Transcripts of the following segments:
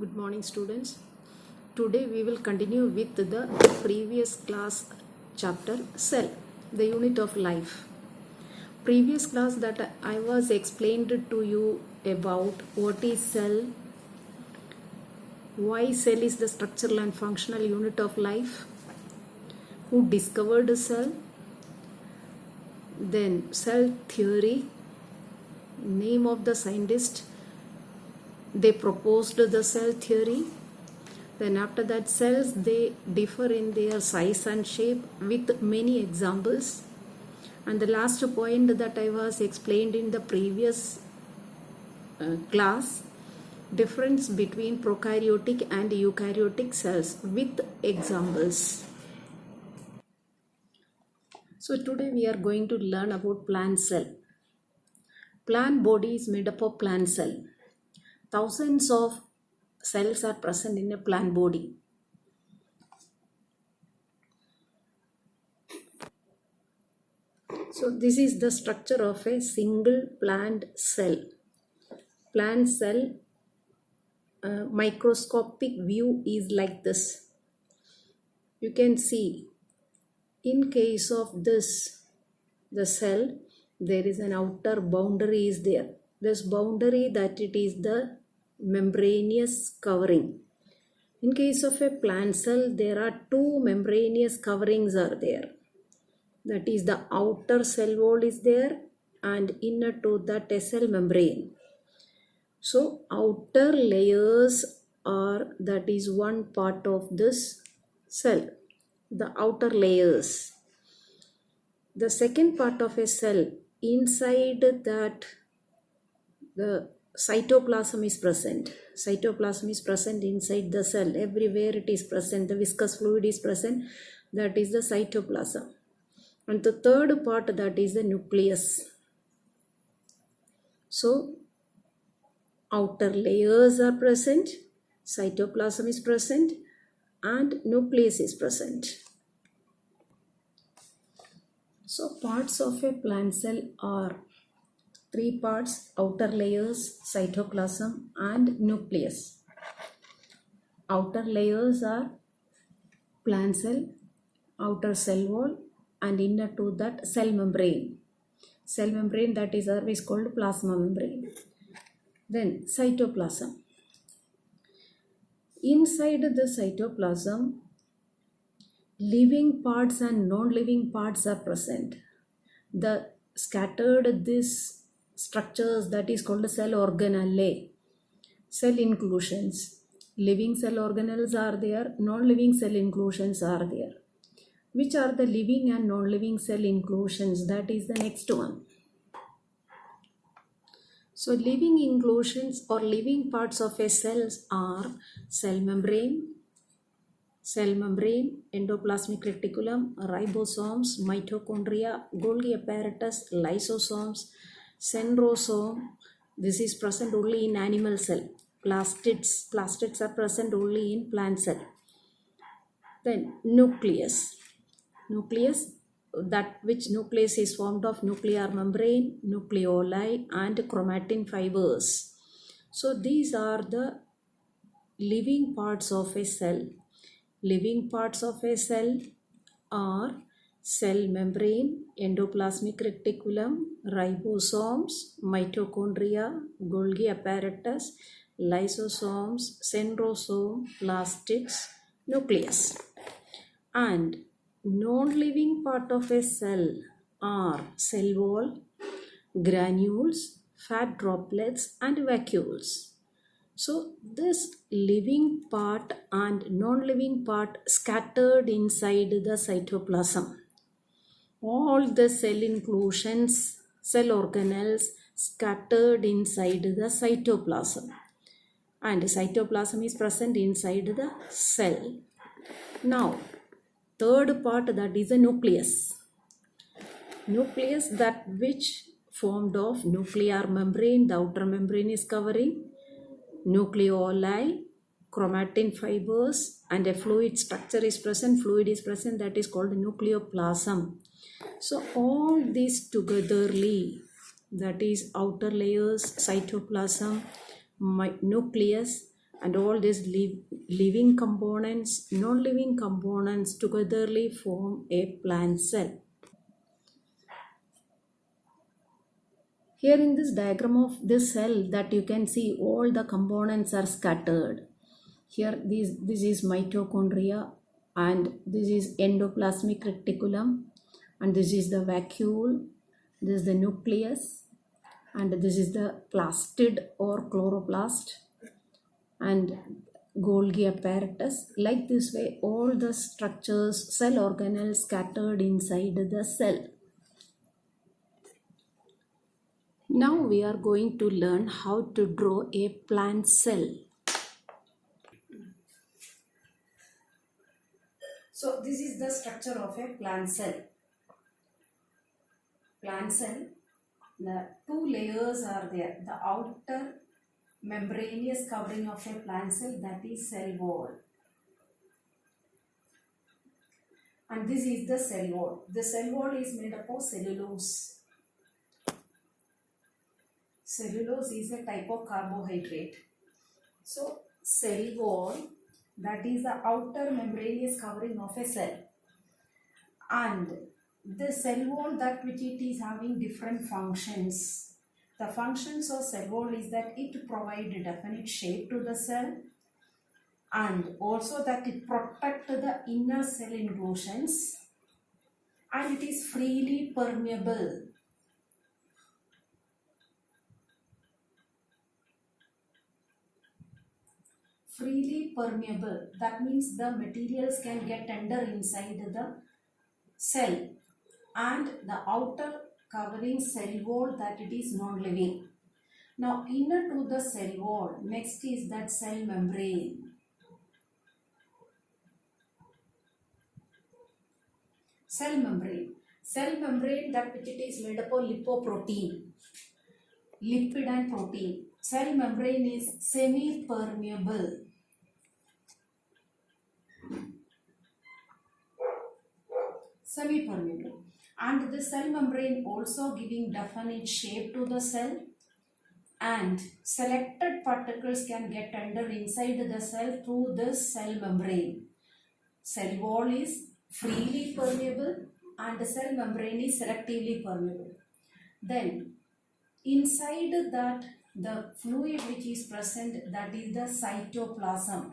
Good morning, students. Today we will continue with the previous class chapter cell, the unit of life. Previous class that I was explained to you about what is cell, why cell is the structural and functional unit of life, who discovered cell, then cell theory, name of the scientist, they proposed the cell theory. Then after that, cells, they differ in their size and shape with many examples. And the last point that I was explained in the previous class, difference between prokaryotic and eukaryotic cells with examples. So today we are going to learn about plant cell. Plant body is made up of plant cell. Thousands of cells are present in a plant body. So this is the structure of a single plant cell. Plant cell microscopic view is like this. You can see in case of this, the cell, there is an outer boundary is there. This boundary that it is the membranous covering. In case of a plant cell, there are two membranous coverings are there. That is the outer cell wall is there and inner to that a cell membrane. So outer layers are, that is one part of this cell, the outer layers. The second part of a cell, inside that the cytoplasm is present. Cytoplasm is present inside the cell. Everywhere it is present. The viscous fluid is present. That is the cytoplasm. And the third part, that is the nucleus. So outer layers are present, cytoplasm is present, and nucleus is present. So parts of a plant cell are three parts: outer layers, cytoplasm, and nucleus. Outer layers are plant cell, outer cell wall, and inner to that cell membrane. Cell membrane, that is called plasma membrane. Then cytoplasm. Inside the cytoplasm, living parts and non-living parts are present. The scattered these structures, that is called cell organelle, cell inclusions. Living cell organelles are there, non-living cell inclusions are there. Which are the living and non-living cell inclusions? That is the next one. So living inclusions or living parts of a cell are cell membrane, endoplasmic reticulum, ribosomes, mitochondria, Golgi apparatus, lysosomes, centrosome. This is present only in animal cell. Plastids are present only in plant cell. Then nucleus, that which nucleus is formed of nuclear membrane, nucleoli, and chromatin fibers. So these are the living parts of a cell. Living parts of a cell are cell membrane, endoplasmic reticulum, ribosomes, mitochondria, Golgi apparatus, lysosomes, centrosome, plastids, nucleus. And non-living part of a cell are cell wall, granules, fat droplets, and vacuoles. So this living part and non-living part scattered inside the cytoplasm. All the cell inclusions, cell organelles scattered inside the cytoplasm. And cytoplasm is present inside the cell. Now, third part, that is a nucleus. Nucleus, that which formed of nuclear membrane, the outer membrane is covering, nucleoli, chromatin fibers, and a fluid structure is present, that is called nucleoplasm. So all these togetherly, that is outer layers, cytoplasm, nucleus, and all these living components, non-living components togetherly form a plant cell. Here in this diagram of this cell that you can see all the components are scattered. Here this is mitochondria, and this is endoplasmic reticulum, and this is the vacuole, this is the nucleus, and this is the plastid or chloroplast, and Golgi apparatus. Like this way, all the structures, cell organelles scattered inside the cell. Now we are going to learn how to draw a plant cell. So this is the structure of a plant cell. Plant cell, the two layers are there. The outer membranous covering of a plant cell, that is cell wall. And this is the cell wall. The cell wall is made up of cellulose. Cellulose is a type of carbohydrate. So cell wall, that is the outer membranous covering of a cell. And the cell wall, that which it is having different functions. The functions of cell wall is that it provides a definite shape to the cell, and also that it protects the inner cell inclusions, and it is freely permeable. Freely permeable, that means the materials can get enter inside the cell, and the outer covering cell wall, that it is non-living. Now inner to the cell wall, next is that cell membrane. Cell membrane. Cell membrane, that which it is made up of lipoprotein, lipid and protein. Cell membrane is semi-permeable. Semi-permeable. And the cell membrane also giving definite shape to the cell, and selected particles can get under inside the cell through this cell membrane. Cell wall is freely permeable and the cell membrane is selectively permeable. Then inside that, the fluid which is present, that is the cytoplasm.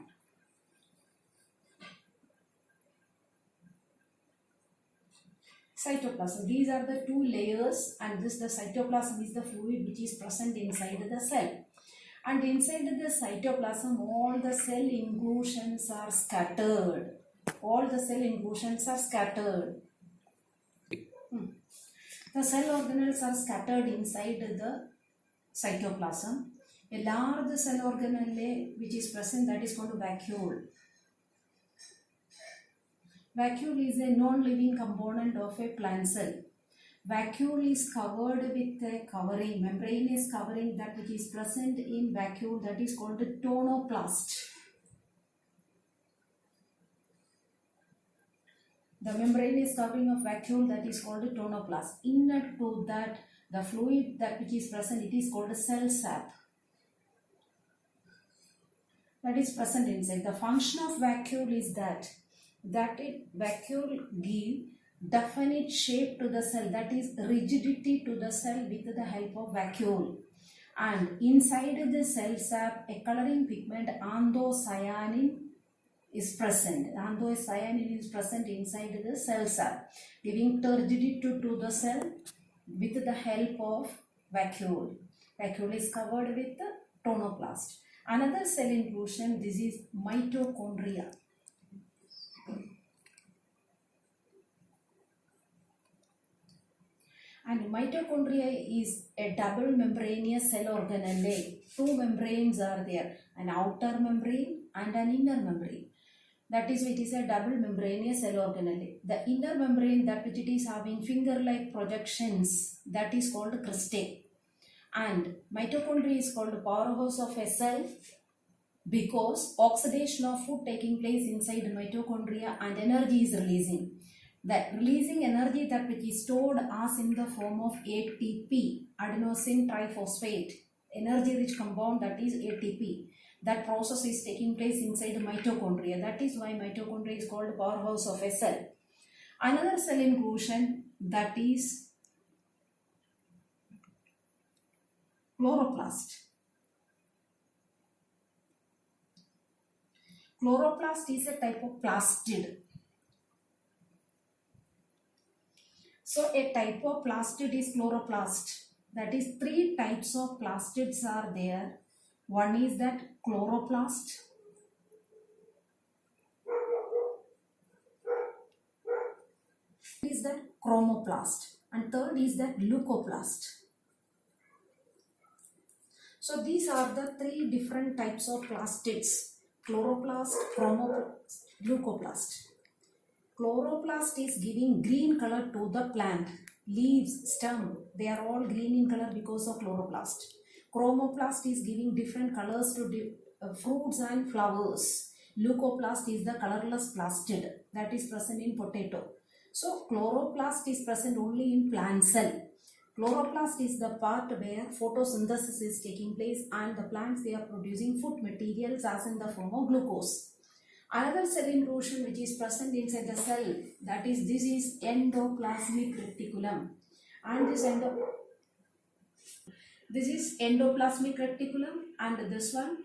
Cytoplasm, these are the two layers, and this the cytoplasm is the fluid which is present inside the cell. And inside the cytoplasm, all the cell inclusions are scattered. All the cell inclusions are scattered. The cell organelles are scattered inside the cytoplasm. A large cell organelle which is present, that is called vacuole. Vacuole is a non-living component of a plant cell. Vacuole is covered with a covering, membranous covering, that which is present in vacuole, that is called the tonoplast. The membranous covering of vacuole, that is called the tonoplast. Inner to that, the fluid that which is present, it is called a cell sap. That is present inside. The function of vacuole is that vacuole give definite shape to the cell, that is rigidity to the cell with the help of vacuole. And inside the cell sap, a coloring pigment anthocyanin is present. Anthocyanin is present inside the cell sap, giving rigidity to the cell with the help of vacuole. Vacuole is covered with the tonoplast. Another cell inclusion, this is mitochondria. And mitochondria is a double membranous cell organelle. Two membranes are there, an outer membrane and an inner membrane. That is, it is a double membranous cell organelle. The inner membrane, that which it is having finger-like projections, that is called cristae. And mitochondria is called powerhouse of a cell because oxidation of food taking place inside mitochondria and energy is releasing. That releasing energy, that which is stored as in the form of ATP, adenosine triphosphate, energy rich compound, that is ATP. that process is taking place inside the mitochondria. That is why mitochondria is called powerhouse of a cell. Another cell inclusion, that is chloroplast. Chloroplast is a type of plastid. So a type of plastid is chloroplast. That is, 3 types of plastids are there. One is that chloroplast. Is that chromoplast, and third is that leucoplast. So these are the 3 different types of plastids: chloroplast, chromoplast, leucoplast. Chloroplast is giving green color to the plant. Leaves, stem, they are all green in color because of chloroplast. Chromoplast is giving different colors to fruits and flowers. Leucoplast is the colorless plastid that is present in potato. So chloroplast is present only in plant cell. Chloroplast is the part where photosynthesis is taking place and the plants, they are producing food materials as in the form of glucose. Another cell inclusion which is present inside the cell, that is, this is endoplasmic reticulum, and this is endoplasmic reticulum, and this one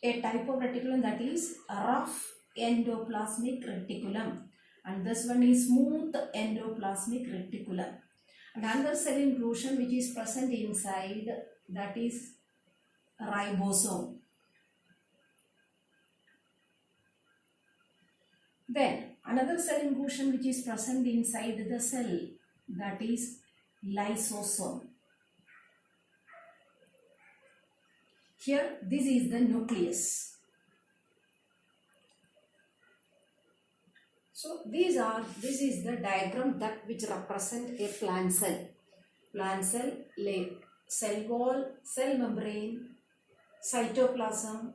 a type of reticulum, that is rough endoplasmic reticulum, and this one is smooth endoplasmic reticulum. And another cell inclusion which is present inside, that is ribosome. Then another cell inclusion which is present inside the cell, that is lysosome. Here this is the nucleus. So this is the diagram that which represent a plant cell. Plant cell, cell wall, cell membrane, cytoplasm,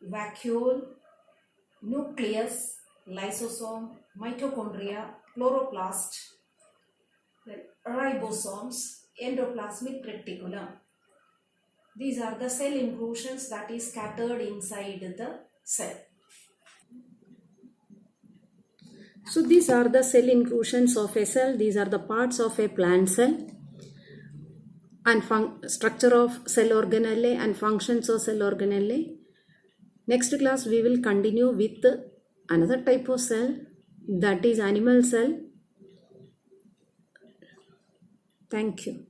vacuole, nucleus, lysosome, mitochondria, chloroplast, then ribosomes, endoplasmic reticulum. These are the cell inclusions that is scattered inside the cell. So these are the cell inclusions of a cell. These are the parts of a plant cell, and structure of cell organelle and functions of cell organelle. Next class we will continue with another type of cell, that is animal cell. Thank you.